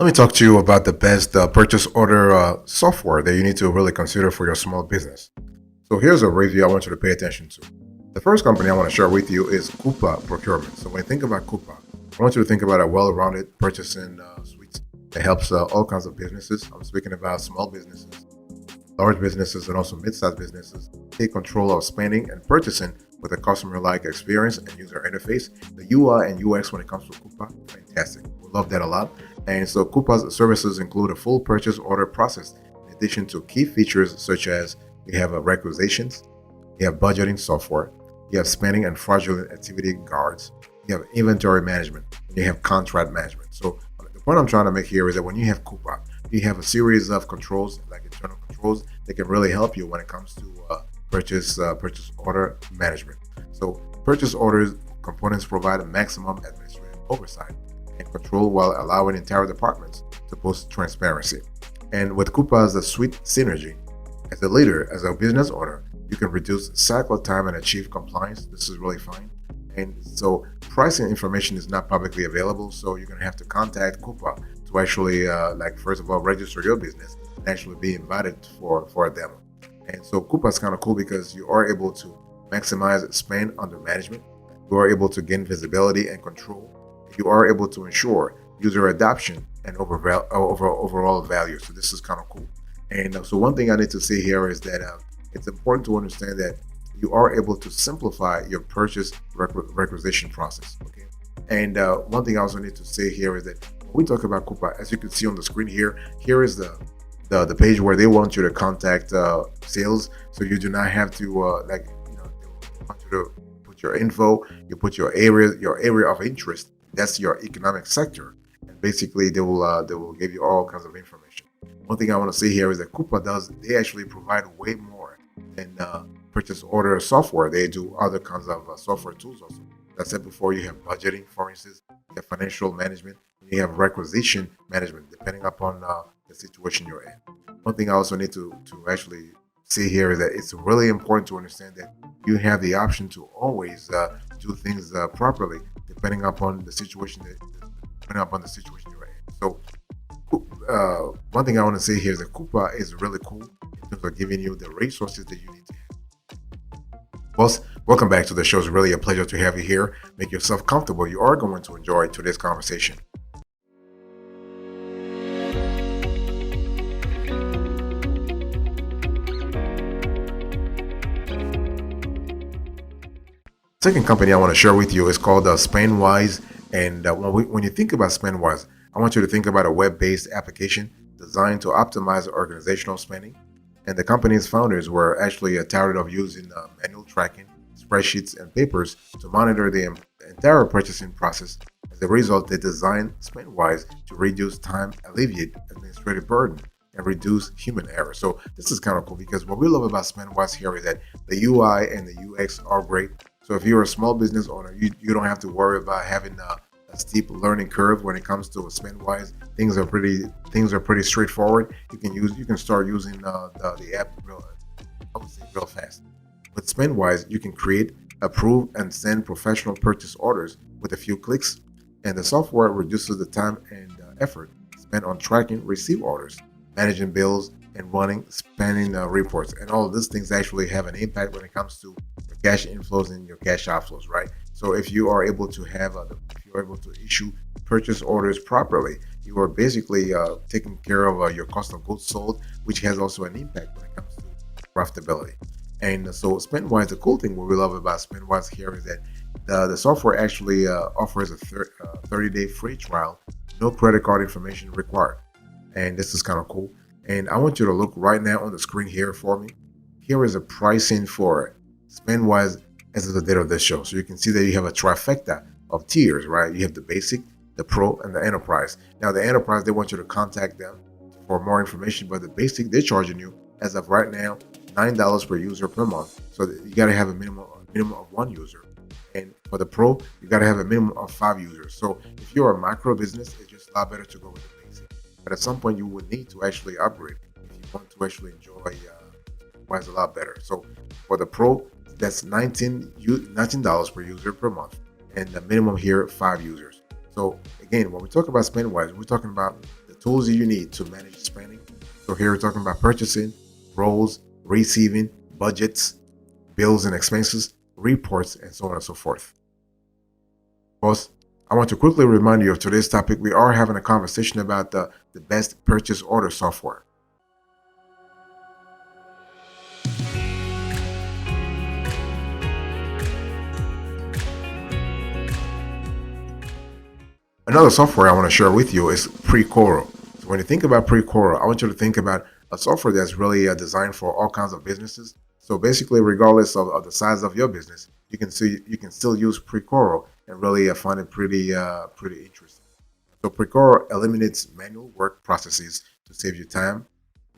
Let me talk to you about the best purchase order software that you need to really consider for your small business. So here's a review I want you to pay attention to. The first company I want to share with you is Koopa Procurement. So when you think about Koopa, I want you to think about a well-rounded purchasing suite that helps all kinds of businesses. I'm speaking about small businesses, large businesses, and also mid-sized businesses take control of spending and purchasing with a customer-like experience and user interface. The UI and UX when it comes to Koopa, fantastic. We love that a lot. And so Koopa's services include a full purchase order process, in addition to key features such as you have requisitions, you have budgeting software, you have spending and fraudulent activity guards, you have inventory management, and you have contract management. So the point I'm trying to make here is that when you have Koopa, you have a series of controls, like internal controls, that can really help you when it comes to purchase order management. So purchase orders components provide a maximum administrative oversight and control while allowing entire departments to post transparency. And with Koopa's the suite synergy, as a leader, as a business owner, you can reduce cycle time and achieve compliance. This is really fine. And so pricing information is not publicly available, so you're going to have to contact Koopa to actually, first of all, register your business and actually be invited for a demo. And so Koopa is kind of cool because you are able to maximize spend under management. You are able to gain visibility and control. You are able to ensure user adoption and overall value. So this is kind of cool. And so one thing I need to say here is that it's important to understand that you are able to simplify your purchase requisition process. Okay. And one thing I also need to say here is that when we talk about Koopa, as you can see on the screen here is the page where they want you to contact sales. So you do not have to they want you to put your info, you put your area of interest. That's your economic sector, and basically they will give you all kinds of information. One thing I want to say here is that Koopa they actually provide way more than purchase order software. They do other kinds of software tools also. As I said before, you have budgeting, for instance, you have financial management, you have requisition management, depending upon the situation you're in. One thing I also need to actually say here is that it's really important to understand that you have the option to always do things properly, depending upon the situation you're in. So one thing I want to say here is that Koopa is really cool in terms of giving you the resources that you need to have. Boss, welcome back to the show. It's really a pleasure to have you here. Make yourself comfortable. You are going to enjoy today's conversation. Second company I want to share with you is called Spendwise. And when you think about Spendwise, I want you to think about a web-based application designed to optimize organizational spending. And the company's founders were actually tired of using manual tracking, spreadsheets, and papers to monitor the entire purchasing process. As a result, they designed Spendwise to reduce time, alleviate administrative burden, and reduce human error. So this is kind of cool because what we love about Spendwise here is that the UI and the UX are great. So if you're a small business owner, you don't have to worry about having a steep learning curve when it comes to Spendwise. Things are pretty straightforward. You can start using the app real fast. With Spendwise, you can create, approve, and send professional purchase orders with a few clicks, and the software reduces the time and effort spent on tracking receive orders, managing bills, and running spending reports. And all of these things actually have an impact when it comes to your cash inflows and your cash outflows, right? So if you are able to issue purchase orders properly, you are basically taking care of your cost of goods sold, which has also an impact when it comes to profitability. And so Spendwise, the cool thing what we love about Spendwise here is that the software actually offers a 30-day free trial, no credit card information required. And this is kind of cool. And I want you to look right now on the screen here for me. Here is a pricing for Spendwise as of the date of this show. So you can see that you have a trifecta of tiers, right? You have the basic, the pro, and the enterprise. Now the enterprise, they want you to contact them for more information, but the basic, they're charging you as of right now $9 per user per month. So you got to have a minimum of one user. And for the pro, you got to have a minimum of 5 users. So if you're a micro business, it's just a lot better to go with the basic. But at some point, you would need to actually upgrade if you want to actually enjoy Spendwise a lot better. So for the pro, that's $19 per user per month, and the minimum here 5 users. So again, when we talk about Spendwise, we're talking about the tools you need to manage spending. So here we're talking about purchasing, roles, receiving, budgets, bills and expenses, reports, and so on and so forth. Boss, I want to quickly remind you of today's topic. We are having a conversation about the best purchase order software. Another software I want to share with you is Precoro. So when you think about Precoro, I want you to think about a software that's really designed for all kinds of businesses. So basically, regardless of the size of your business, you can still use Precoro and really find it pretty interesting. So Procure eliminates manual work processes to save you time,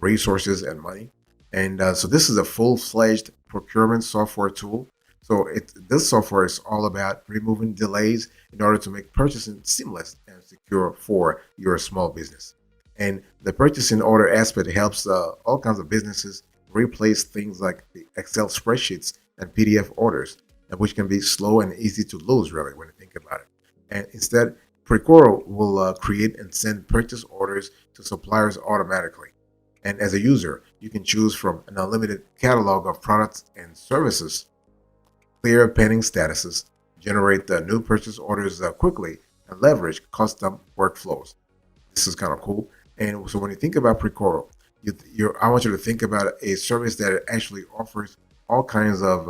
resources, and money. And so this is a full-fledged procurement software tool. So this software is all about removing delays in order to make purchasing seamless and secure for your small business. And the purchasing order aspect helps all kinds of businesses replace things like the Excel spreadsheets and PDF orders, which can be slow and easy to lose, really, when you think about it. And instead, Precoro will create and send purchase orders to suppliers automatically. And as a user, you can choose from an unlimited catalog of products and services, clear pending statuses, generate the new purchase orders quickly, and leverage custom workflows. This is kind of cool. And so when you think about Precoro, I want you to think about a service that actually offers all kinds of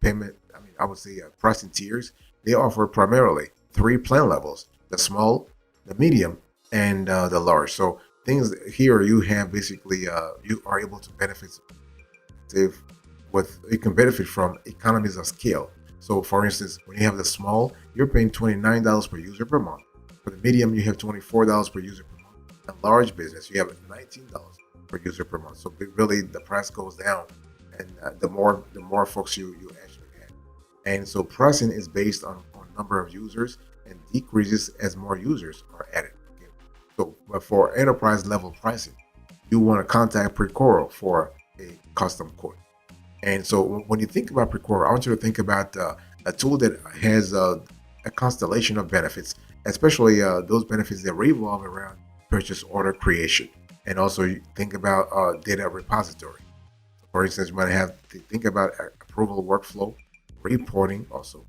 payment. I would say pricing tiers. They offer primarily 3 plan levels: the small, the medium, and the large. So things here you have basically you are able to benefit you can benefit from economies of scale. So for instance, when you have the small, you're paying $29 per user per month. For the medium, you have $24 per user per month. The large business, you have $19 per user per month. So really the price goes down, and the more folks you actually have. And so pricing is based on number of users and decreases as more users are added. Okay? So but for enterprise level pricing, you want to contact Precoro for a custom quote. And so when you think about Procure, I want you to think about a tool that has a constellation of benefits, especially those benefits that revolve around purchase order creation. And also you think about data repository. For instance, you might have to think about approval workflow, reporting also.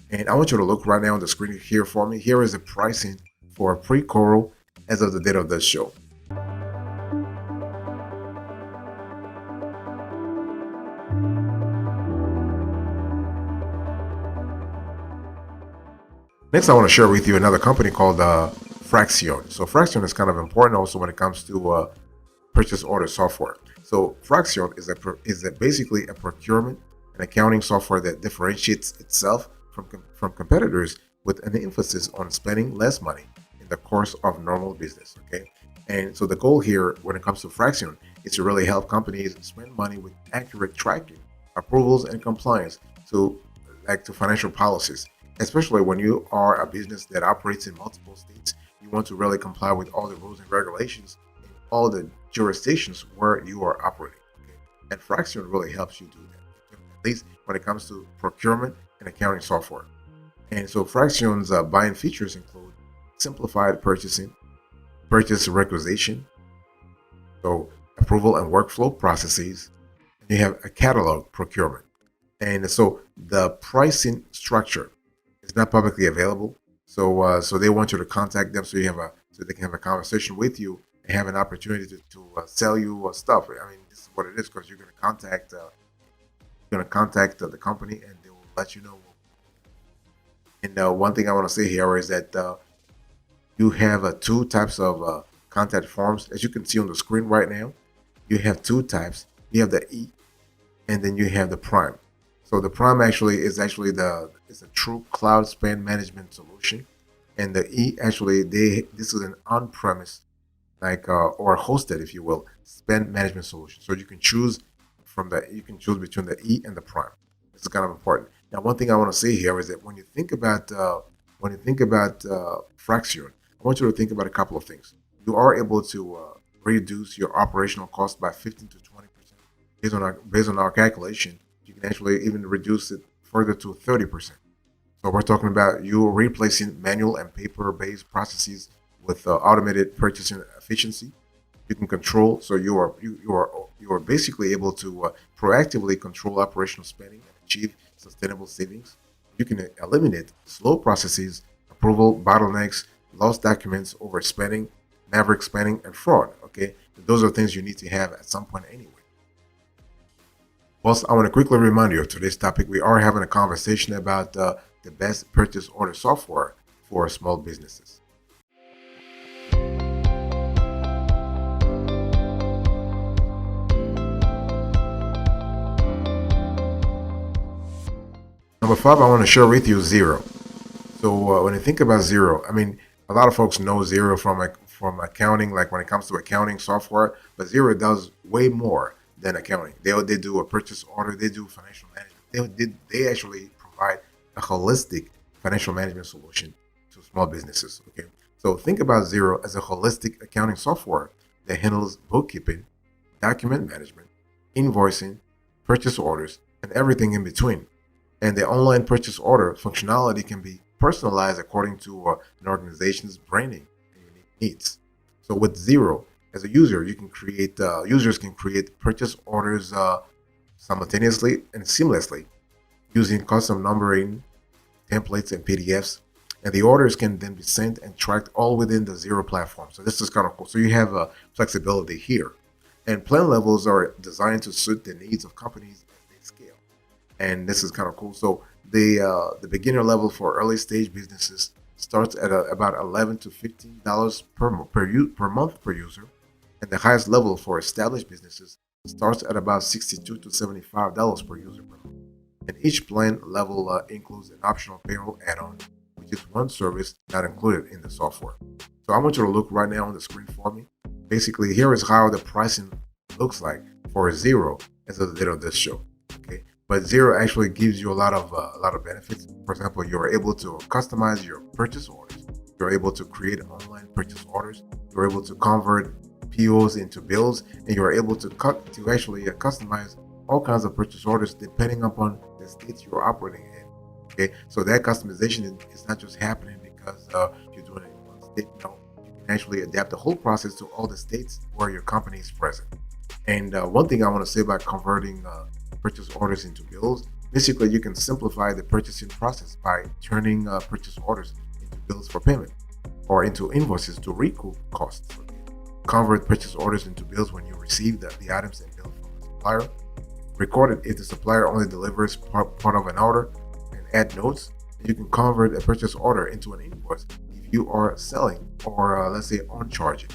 And I want you to look right now on the screen here for me. Here is the pricing for Procure as of the date of this show. Next, I want to share with you another company called Fraxion. So Fraxion is kind of important also when it comes to purchase order software. So Fraxion is basically a procurement and accounting software that differentiates itself from competitors with an emphasis on spending less money in the course of normal business. Okay, and so the goal here when it comes to Fraxion is to really help companies spend money with accurate tracking, approvals, and compliance to financial policies. Especially when you are a business that operates in multiple states, you want to really comply with all the rules and regulations in all the jurisdictions where you are operating. Okay? And Fraxion really helps you do that, at least when it comes to procurement and accounting software. And so Fraction's buying features include simplified purchasing, purchase requisition, so approval and workflow processes, and you have a catalog procurement. And so the pricing structure is not publicly available, so they want you to contact them so they can have a conversation with you and have an opportunity to sell you stuff. I mean, this is what it is because you're going to contact the company and they will let you know. And one thing I want to say here is that you have 2 types of contact forms, as you can see on the screen right now. You have 2 types. You have the E, and then you have the Prime. So the Prime is a true cloud spend management solution, and the E this is an on-premise or hosted, if you will, spend management solution. So you can choose between the E and the Prime. This is kind of important. Now, one thing I want to say here is that when you think about Fraxion, I want you to think about a couple of things. You are able to reduce your operational cost by 15 to 20% based on our calculation. You can actually even reduce it further to 30%. So we're talking about you replacing manual and paper-based processes with automated purchasing efficiency. You can control, so you are basically able to proactively control operational spending and achieve sustainable savings. You can eliminate slow processes, approval bottlenecks, lost documents, overspending, maverick spending, and fraud. Okay, those are things you need to have at some point anyway. Also, I want to quickly remind you of today's topic. We are having a conversation about the best purchase order software for small businesses. Number five, I want to share with you Zero. So when you think about Zero, I mean, a lot of folks know Zero from accounting, like when it comes to accounting software, but Zero does way more than accounting. They do a purchase order, they do financial management. They actually provide a holistic financial management solution to small businesses. Okay, so think about Zero as a holistic accounting software that handles bookkeeping, document management, invoicing, purchase orders, and everything in between. And the online purchase order functionality can be personalized according to an organization's branding and unique needs. So with Zero, as a user, you can create users can create purchase orders simultaneously and seamlessly using custom numbering, templates, and PDFs. And the orders can then be sent and tracked all within the Zero platform. So this is kind of cool. So you have flexibility here. And plan levels are designed to suit the needs of companies as they scale. And this is kind of cool. So the beginner level for early stage businesses starts at about $11 to $15 per month per user, and the highest level for established businesses starts at about $62 to $75 per user per month. And each plan level includes an optional payroll add-on, which is one service not included in the software. So I want you to look right now on the screen for me. Basically, here is how the pricing looks like for Zero as of the date of this show. Okay. But Zero actually gives you a lot of benefits. For example, you're able to customize your purchase orders. You're able to create online purchase orders. You're able to convert POs into bills, and you're able to actually customize all kinds of purchase orders depending upon the states you're operating in. Okay, so that customization is not just happening because you're doing it in one state. No, you can actually adapt the whole process to all the states where your company is present. And one thing I want to say about converting purchase orders into bills, basically you can simplify the purchasing process by turning purchase orders into bills for payment or into invoices to recoup costs. Okay. Convert purchase orders into bills when you receive the items and bill from the supplier. Record it if the supplier only delivers part of an order, and add notes. And you can convert a purchase order into an invoice if you are selling or let's say on charging.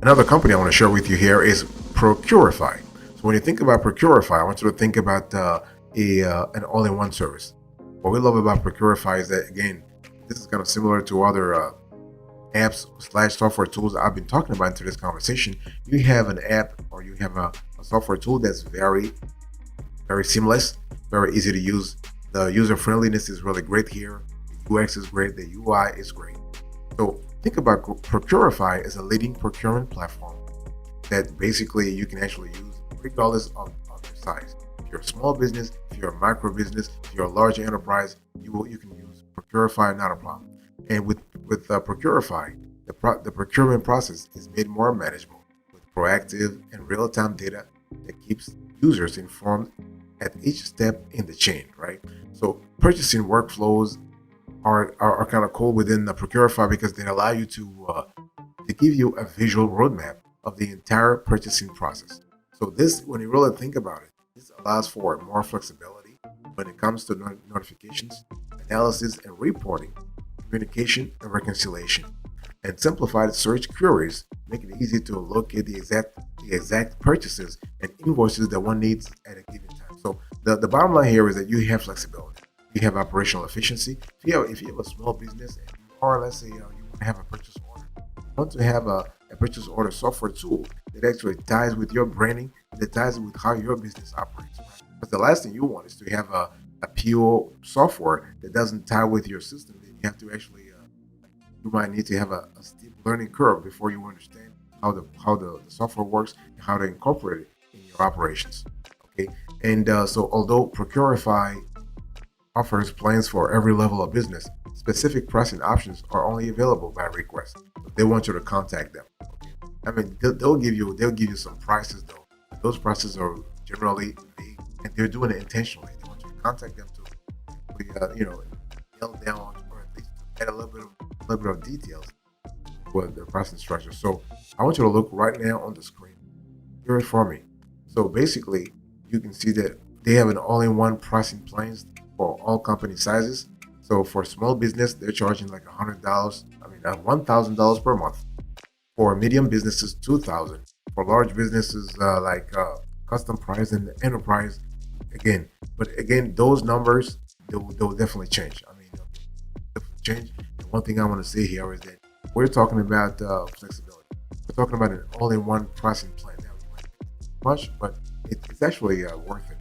Another company I want to share with you here is Procurify. So when you think about Procurify, I want you to think about an all-in-one service. What we love about Procurify is that, again, this is kind of similar to other apps/software tools I've been talking about into this conversation. You have an app or you have a software tool that's very, very seamless, very easy to use. The user friendliness is really great here. The UX is great. The UI is great. So think about Procurify as a leading procurement platform that basically you can actually use regardless of your size. If you're a small business, if you're a micro business, if you're a large enterprise, you can use Procurify, not a problem. And with Procurify, the procurement process is made more manageable with proactive and real-time data that keeps users informed at each step in the chain, right? So purchasing workflows are kind of cool within the Procurify because they allow you to give you a visual roadmap of the entire purchasing process. So this, when you really think about it, this allows for more flexibility when it comes to notifications, analysis and reporting, communication and reconciliation, and simplified search queries make it easy to locate the exact purchases and invoices that one needs at a given time. So the bottom line here is that you have flexibility. You have operational efficiency. If you have a small business, or let's say you want to have a purchase order, you want to have a purchase order software tool that actually ties with your branding, that ties with how your business operates. Right? Because the last thing you want is to have a PO software that doesn't tie with your system. Then you have to actually, you might need to have a steep learning curve before you understand how the software works and how to incorporate it in your operations. Okay, and so although Procurify offers plans for every level of business, specific pricing options are only available by request. They want you to contact them. Okay? I mean, they'll give you some prices though. Those prices are generally vague, and they're doing it intentionally. They want you to contact them to, nail down or at least add a little bit of details for the pricing structure. So I want you to look right now on the screen. Hear it for me. So basically, you can see that they have an all-in-one pricing plans for all company sizes. So for small business, they're charging like $100. $1,000 per month. For medium businesses, $2,000. For large businesses, custom price and enterprise, but again, those numbers they'll definitely change. They'll definitely change. And one thing I want to say here is that we're talking about flexibility. We're talking about an all-in-one pricing plan. Now, it might be much, but it's actually worth it.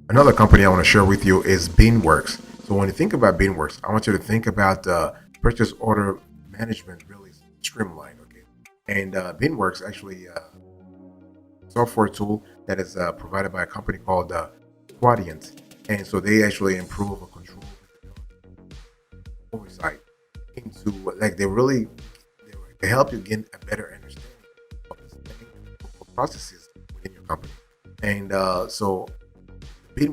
Another company I want to share with you is Beanworks. So when you think about Beanworks, I want you to think about purchase order management really streamlined. Okay, and Beanworks actually software tool that is provided by a company called Quadient, and so they actually improve or control oversight into they help you get a better understanding of the spending processes within your company, and so the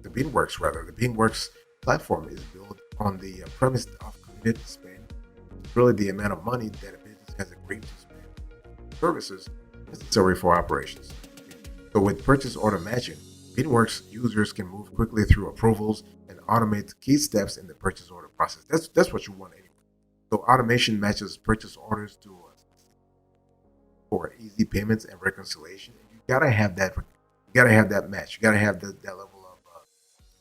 Beanworks platform is built on the premise of committed spend. It's really the amount of money that a business has agreed to spend on services necessary for operations. So with purchase order matching, Beanworks users can move quickly through approvals and automate key steps in the purchase order process. That's what you want anyway. So automation matches purchase orders to for easy payments and reconciliation. You gotta have that. You gotta have that match. You gotta have that level of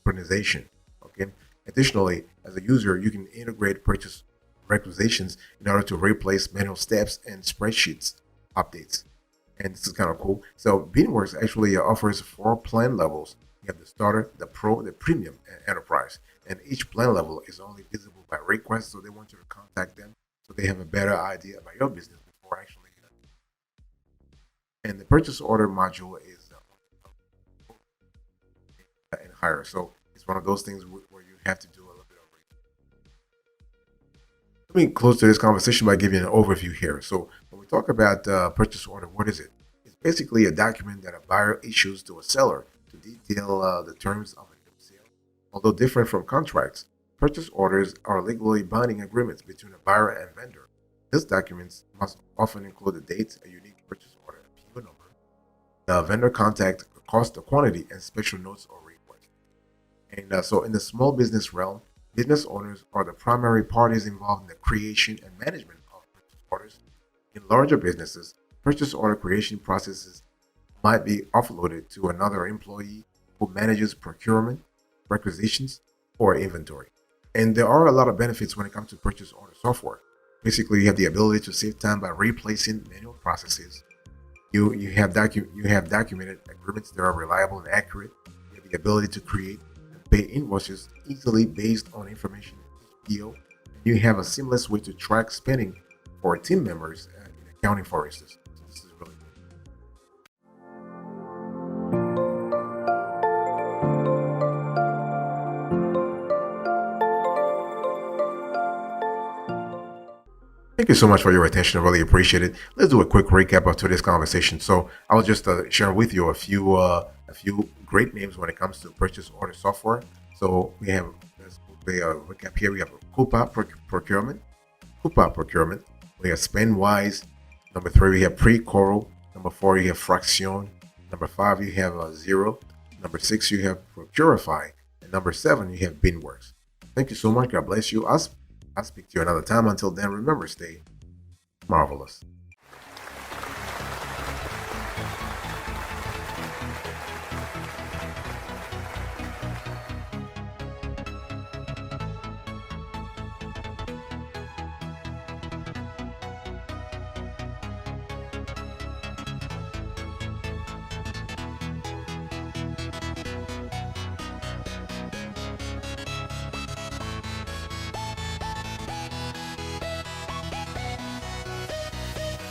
synchronization. Okay. Additionally, as a user, you can integrate purchase requisitions in order to replace manual steps and spreadsheets updates. And this is kind of cool. So Beanworks actually offers 4 plan levels. You have the starter, the pro, the premium, and enterprise. And each plan level is only visible by request, so they want you to contact them so they have a better idea about your business before actually. And the purchase order module is and higher. So it's one of those things where you have to do a little bit of research. Let me close to this conversation by giving you an overview here. So when we talk about purchase order, what is it? It's basically a document that a buyer issues to a seller to detail the terms of a new sale. Although different from contracts, purchase orders are legally binding agreements between a buyer and vendor. These documents must often include a date, a unique purchase order, a PO number, the vendor contact, cost, the quantity, and special notes or requests. And so in the small business realm, business owners are the primary parties involved in the creation and management of purchase orders. In larger businesses, purchase order creation processes might be offloaded to another employee who manages procurement, requisitions, or inventory. And there are a lot of benefits when it comes to purchase order software. Basically, you have the ability to save time by replacing manual processes. You have documented agreements that are reliable and accurate. You have the ability to create and pay invoices easily based on information in each PO. You have a seamless way to track spending for team members in accounting, for instance. So this is really good. Thank you so much for your attention. I really appreciate it. Let's do a quick recap of today's conversation. So I will just share with you a few great names when it comes to purchase order software. So we have, let's quickly recap here. We have Koopa Procurement. We have Spendwise. Number 3, we have Procurify. Number 4, you have Fraxion. Number 5, you have Zero. Number 6, you have Procurify. And number 7, you have Beanworks. Thank you so much. God bless you. I'll speak to you another time. Until then, remember, stay marvelous.